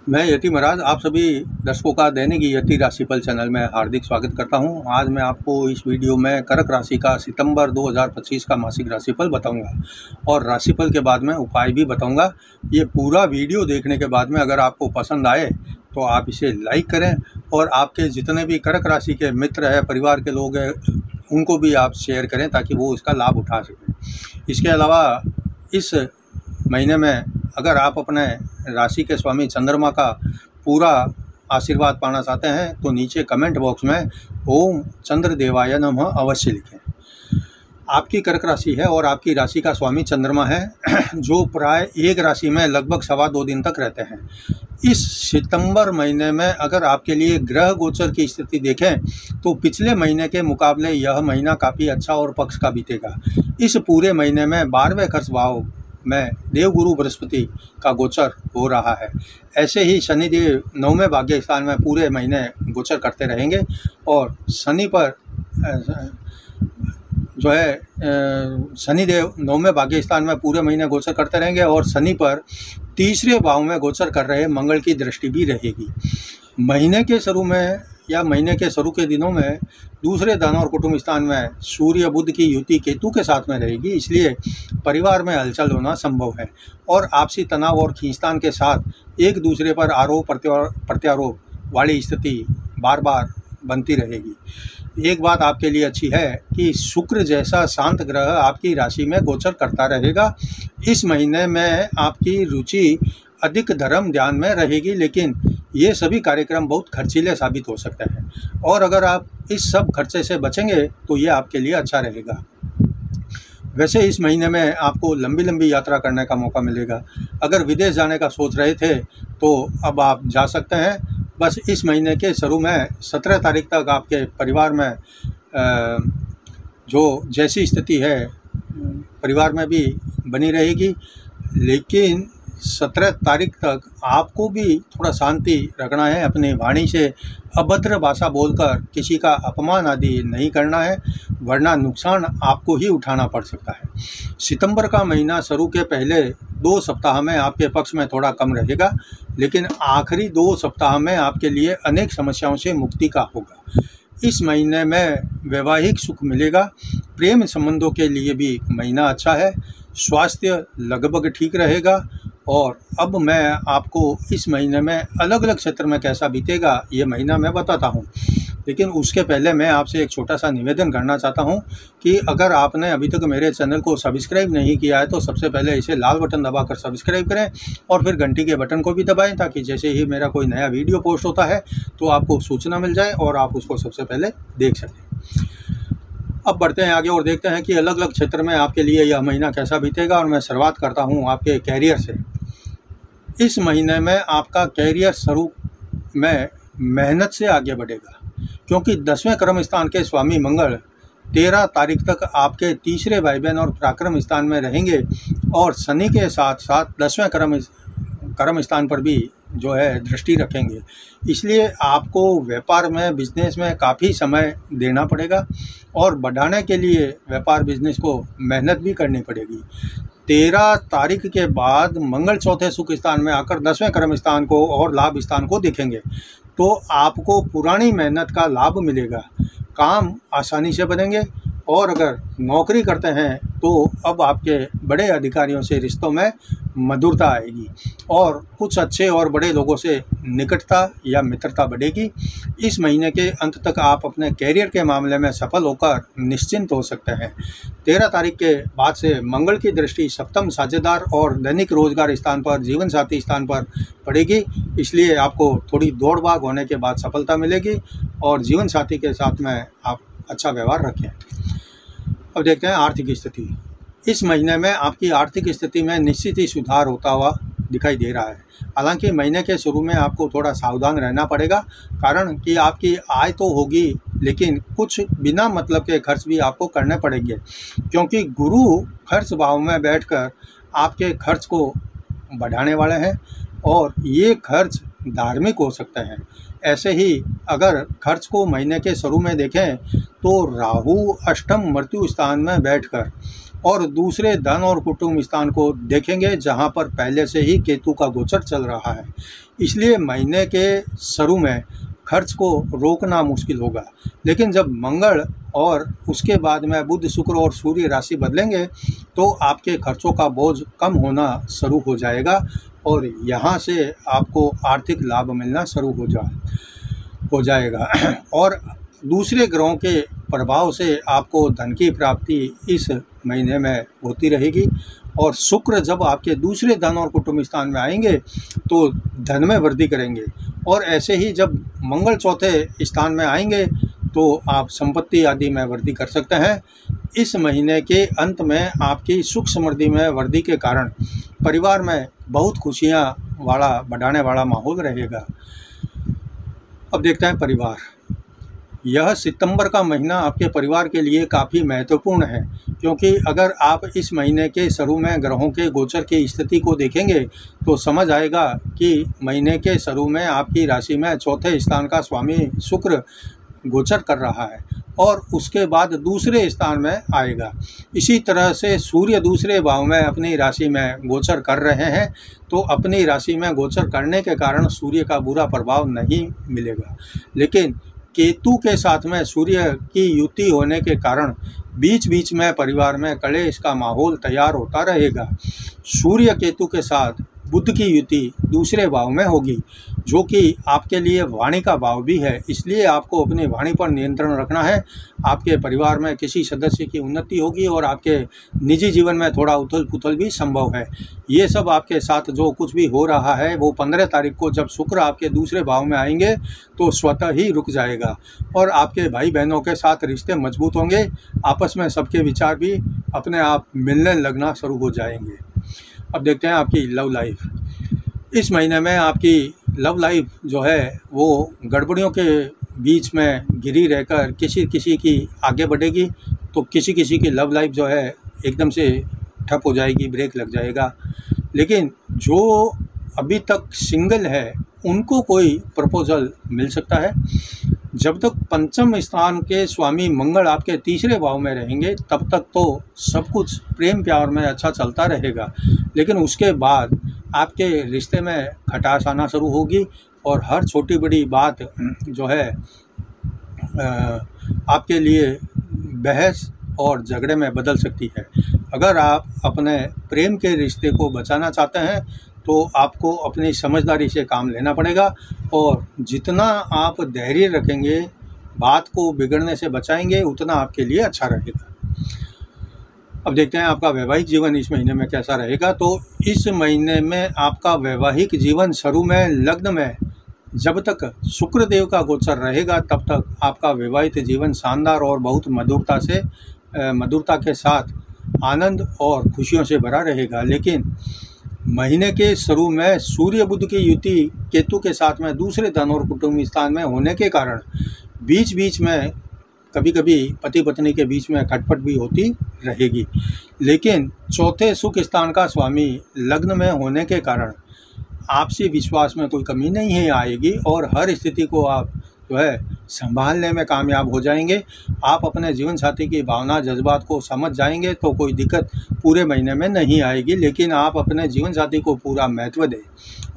मैं यति महाराज आप सभी दर्शकों का दैनिक यति राशिफल चैनल में हार्दिक स्वागत करता हूं। आज मैं आपको इस वीडियो में कर्क राशि का सितंबर 2025 का मासिक राशिफल बताऊंगा और राशिफल के बाद में उपाय भी बताऊंगा। ये पूरा वीडियो देखने के बाद में अगर आपको पसंद आए तो आप इसे लाइक करें और आपके जितने भी कर्क राशि के मित्र हैं, परिवार के लोग हैं, उनको भी आप शेयर करें ताकि वो इसका लाभ उठा सकें। इसके अलावा इस महीने में अगर आप अपने राशि के स्वामी चंद्रमा का पूरा आशीर्वाद पाना चाहते हैं तो नीचे कमेंट बॉक्स में ओम चंद्र देवाय नमः अवश्य लिखें। आपकी कर्क राशि है और आपकी राशि का स्वामी चंद्रमा है जो प्राय एक राशि में लगभग 2.25 दिन तक रहते हैं। इस सितंबर महीने में अगर आपके लिए ग्रह गोचर की स्थिति देखें तो पिछले महीने के मुकाबले यह महीना काफ़ी अच्छा और पक्ष का बीतेगा। इस पूरे महीने में 12वें खर्च भाव में देवगुरु बृहस्पति का गोचर हो रहा है। ऐसे ही शनिदेव 9वें भाग्य स्थान में पूरे महीने गोचर करते रहेंगे और शनि पर जो है शनिदेव 9वें भाग्य स्थान में पूरे महीने गोचर करते रहेंगे और शनि पर तीसरे भाव में गोचर कर रहे मंगल की दृष्टि भी रहेगी। महीने के शुरू में या महीने के शुरू के दिनों में दूसरे धन और कुटुंब स्थान में सूर्य बुध की युति केतु के साथ में रहेगी, इसलिए परिवार में हलचल होना संभव है और आपसी तनाव और खींचतान के साथ एक दूसरे पर आरोप प्रत्यारोप वाली स्थिति बार बार बनती रहेगी। एक बात आपके लिए अच्छी है कि शुक्र जैसा शांत ग्रह आपकी राशि में गोचर करता रहेगा। इस महीने में आपकी रुचि अधिक धर्म ध्यान में रहेगी, लेकिन ये सभी कार्यक्रम बहुत खर्चीले साबित हो सकते हैं और अगर आप इस सब खर्चे से बचेंगे तो ये आपके लिए अच्छा रहेगा। वैसे इस महीने में आपको लंबी लंबी यात्रा करने का मौका मिलेगा। अगर विदेश जाने का सोच रहे थे तो अब आप जा सकते हैं। बस इस महीने के शुरू में 17 तारीख तक आपके परिवार में जो जैसी स्थिति है परिवार में भी बनी रहेगी, लेकिन 17 तारीख तक आपको भी थोड़ा शांति रखना है। अपनी वाणी से अभद्र भाषा बोलकर किसी का अपमान आदि नहीं करना है, वरना नुकसान आपको ही उठाना पड़ सकता है। सितंबर का महीना शुरू के पहले 2 सप्ताह में आपके पक्ष में थोड़ा कम रहेगा, लेकिन आखिरी 2 सप्ताह में आपके लिए अनेक समस्याओं से मुक्ति का होगा। इस महीने में वैवाहिक सुख मिलेगा। प्रेम संबंधों के लिए भी महीना अच्छा है। स्वास्थ्य लगभग ठीक रहेगा और अब मैं आपको इस महीने में अलग अलग क्षेत्र में कैसा बीतेगा ये महीना मैं बताता हूँ, लेकिन उसके पहले मैं आपसे एक छोटा सा निवेदन करना चाहता हूँ कि अगर आपने अभी तक मेरे चैनल को सब्सक्राइब नहीं किया है तो सबसे पहले इसे लाल बटन दबाकर सब्सक्राइब करें और फिर घंटी के बटन को भी दबाएं ताकि जैसे ही मेरा कोई नया वीडियो पोस्ट होता है तो आपको सूचना मिल जाए और आप उसको सबसे पहले देख सकें। अब बढ़ते हैं आगे और देखते हैं कि अलग अलग क्षेत्र में आपके लिए यह महीना कैसा बीतेगा और मैं शुरुआत करता हूँ आपके कैरियर से। इस महीने में आपका कैरियर शुरू में मेहनत से आगे बढ़ेगा क्योंकि 10वें क्रम स्थान के स्वामी मंगल 13 तारीख तक आपके तीसरे भाई बहन और पराक्रम स्थान में रहेंगे और शनि के साथ साथ 10वें क्रम स्थान पर भी जो है दृष्टि रखेंगे। इसलिए आपको व्यापार में बिजनेस में काफ़ी समय देना पड़ेगा और बढ़ाने के लिए व्यापार बिजनेस को मेहनत भी करनी पड़ेगी। 13 तारीख के बाद मंगल चौथे सुख स्थान में आकर 10वें क्रम स्थान को और लाभ स्थान को देखेंगे तो आपको पुरानी मेहनत का लाभ मिलेगा। काम आसानी से बनेंगे और अगर नौकरी करते हैं तो अब आपके बड़े अधिकारियों से रिश्तों में मधुरता आएगी और कुछ अच्छे और बड़े लोगों से निकटता या मित्रता बढ़ेगी। इस महीने के अंत तक आप अपने कैरियर के मामले में सफल होकर निश्चिंत हो सकते हैं। 13 तारीख के बाद से मंगल की दृष्टि सप्तम साझेदार और दैनिक रोजगार स्थान पर, जीवन साथी स्थान पर पड़ेगी, इसलिए आपको थोड़ी दौड़ भाग होने के बाद सफलता मिलेगी और जीवन साथी के साथ में आप अच्छा व्यवहार रखें। अब देखते हैं आर्थिक स्थिति। इस महीने में आपकी आर्थिक स्थिति में निश्चित ही सुधार होता हुआ दिखाई दे रहा है। हालांकि महीने के शुरू में आपको थोड़ा सावधान रहना पड़ेगा, कारण कि आपकी आय तो होगी लेकिन कुछ बिना मतलब के खर्च भी आपको करने पड़ेंगे क्योंकि गुरु खर्च भाव में बैठकर आपके खर्च को बढ़ाने वाले हैं और ये खर्च धार्मिक हो सकते हैं। ऐसे ही अगर खर्च को महीने के शुरू में देखें तो राहु अष्टम मृत्यु स्थान में बैठकर और दूसरे धन और कुटुंब स्थान को देखेंगे जहां पर पहले से ही केतु का गोचर चल रहा है। इसलिए महीने के शुरू में खर्च को रोकना मुश्किल होगा, लेकिन जब मंगल और उसके बाद में बुध, शुक्र और सूर्य राशि बदलेंगे तो आपके खर्चों का बोझ कम होना शुरू हो जाएगा और यहाँ से आपको आर्थिक लाभ मिलना शुरू हो जाएगा। और दूसरे ग्रहों के प्रभाव से आपको धन की प्राप्ति इस महीने में होती रहेगी। और शुक्र जब आपके दूसरे धन और कुटुंब स्थान में आएंगे तो धन में वृद्धि करेंगे, और ऐसे ही जब मंगल चौथे स्थान में आएंगे तो आप संपत्ति आदि में वृद्धि कर सकते हैं। इस महीने के अंत में आपकी सुख समृद्धि में वृद्धि के कारण परिवार में बहुत खुशियां बढ़ाने वाला माहौल रहेगा। अब देखते हैं परिवार। यह सितंबर का महीना आपके परिवार के लिए काफ़ी महत्वपूर्ण है, क्योंकि अगर आप इस महीने के शुरू में ग्रहों के गोचर की स्थिति को देखेंगे तो समझ आएगा कि महीने के शुरू में आपकी राशि में चौथे स्थान का स्वामी शुक्र गोचर कर रहा है और उसके बाद दूसरे स्थान में आएगा। इसी तरह से सूर्य दूसरे भाव में अपनी राशि में गोचर कर रहे हैं, तो अपनी राशि में गोचर करने के कारण सूर्य का बुरा प्रभाव नहीं मिलेगा, लेकिन केतु के साथ में सूर्य की युति होने के कारण बीच बीच में परिवार में कलेश का माहौल तैयार होता रहेगा। सूर्य केतु के साथ बुध की युति दूसरे भाव में होगी, जो कि आपके लिए वाणी का भाव भी है, इसलिए आपको अपनी वाणी पर नियंत्रण रखना है। आपके परिवार में किसी सदस्य की उन्नति होगी और आपके निजी जीवन में थोड़ा उथल पुथल भी संभव है। ये सब आपके साथ जो कुछ भी हो रहा है वो 15 तारीख को जब शुक्र आपके दूसरे भाव में आएंगे तो स्वतः ही रुक जाएगा और आपके भाई बहनों के साथ रिश्ते मजबूत होंगे। आपस में सबके विचार भी अपने आप मिलने लगना शुरू हो जाएंगे। अब देखते हैं आपकी लव लाइफ। इस महीने में आपकी लव लाइफ जो है वो गड़बड़ियों के बीच में घिरी रहकर किसी किसी की आगे बढ़ेगी, तो किसी किसी की लव लाइफ जो है एकदम से ठप हो जाएगी, ब्रेक लग जाएगा। लेकिन जो अभी तक सिंगल है उनको कोई प्रपोजल मिल सकता है। जब तक पंचम स्थान के स्वामी मंगल आपके तीसरे भाव में रहेंगे तब तक तो सब कुछ प्रेम प्यार में अच्छा चलता रहेगा, लेकिन उसके बाद आपके रिश्ते में खटास आना शुरू होगी और हर छोटी बड़ी बात जो है आपके लिए बहस और झगड़े में बदल सकती है। अगर आप अपने प्रेम के रिश्ते को बचाना चाहते हैं तो आपको अपनी समझदारी से काम लेना पड़ेगा, और जितना आप धैर्य रखेंगे, बात को बिगड़ने से बचाएंगे, उतना आपके लिए अच्छा रहेगा। अब देखते हैं आपका वैवाहिक जीवन इस महीने में कैसा रहेगा। तो इस महीने में आपका वैवाहिक जीवन शुरू में लग्न में जब तक शुक्र देव का गोचर रहेगा तब तक आपका वैवाहिक जीवन शानदार और बहुत मधुरता के साथ आनंद और खुशियों से भरा रहेगा। लेकिन महीने के शुरू में सूर्य बुध की युति केतु के साथ में दूसरे धन और कुटुंब स्थान में होने के कारण बीच बीच में कभी कभी पति पत्नी के बीच में खटपट भी होती रहेगी। लेकिन चौथे सुख स्थान का स्वामी लग्न में होने के कारण आपसी विश्वास में कोई कमी नहीं आएगी और हर स्थिति को आप जो है संभालने में कामयाब हो जाएंगे। आप अपने जीवन साथी की भावना जज्बात को समझ जाएंगे तो कोई दिक्कत पूरे महीने में नहीं आएगी, लेकिन आप अपने जीवन साथी को पूरा महत्व दें।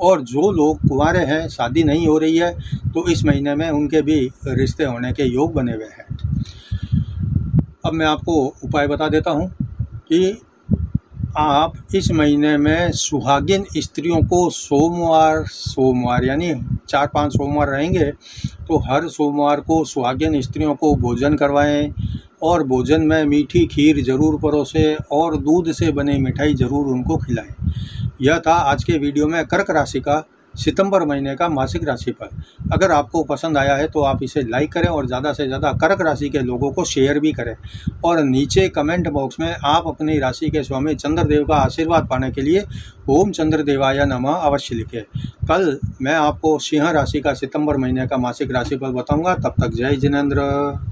और जो लोग कुंवारे हैं, शादी नहीं हो रही है, तो इस महीने में उनके भी रिश्ते होने के योग बने हुए हैं। अब मैं आपको उपाय बता देता हूँ कि आप इस महीने में सुहागिन स्त्रियों को सोमवार यानी 4-5 सोमवार रहेंगे तो हर सोमवार को सुहागिन स्त्रियों को भोजन करवाएं और भोजन में मीठी खीर ज़रूर परोसें और दूध से बनी मिठाई ज़रूर उनको खिलाएं। यह था आज के वीडियो में कर्क राशि का सितंबर महीने का मासिक राशिफल। अगर आपको पसंद आया है तो आप इसे लाइक करें और ज़्यादा से ज़्यादा कर्क राशि के लोगों को शेयर भी करें, और नीचे कमेंट बॉक्स में आप अपनी राशि के स्वामी चंद्रदेव का आशीर्वाद पाने के लिए ओम चंद्रदेवाय नमः अवश्य लिखें। कल मैं आपको सिंह राशि का सितंबर महीने का मासिक राशिफल बताऊंगा। तब तक जय जिनेंद्र।